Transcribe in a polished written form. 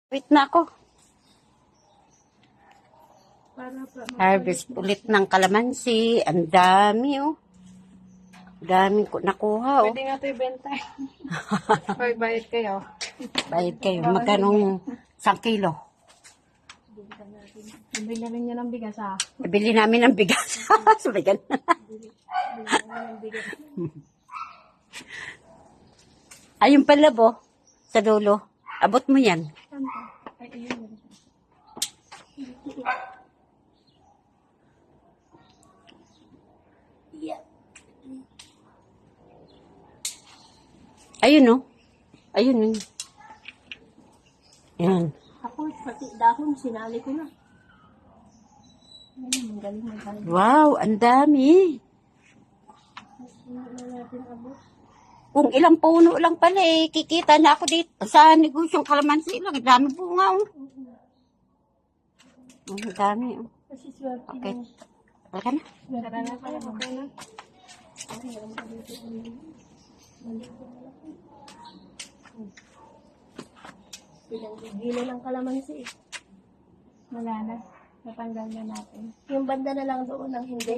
Wait na ako. Harvest ulit ng kalamansi. Ang dami, oh. Dami ko nakuha, oh. Pwede nga ito ibenta. Bayad kayo. Bayad kayo. Magkanong 1 kilo? Bili na rin niya ng bigas, ha? Bili namin ng bigas. Sumigan. Ayun pala, bo. Sa dulo. Abot mo yan. Ay, ayun. Ayun, oh. Ayun, oh. Yan. Ako, pati dahon, sinali ko na. Ay, magaling. Wow, ang dami. Kung ilang puno lang pala eh, kikita na ako dito sa negosyong kalamansi lang. Ang dami bunga, oh. Ang dami, oh. Kasi swerte Okay. na. Wala na. Tara na pala, okay na. Pinanggigila ng kalamansi eh. Wala na. Natanggal na natin. Yung banda na lang doon ang hindi.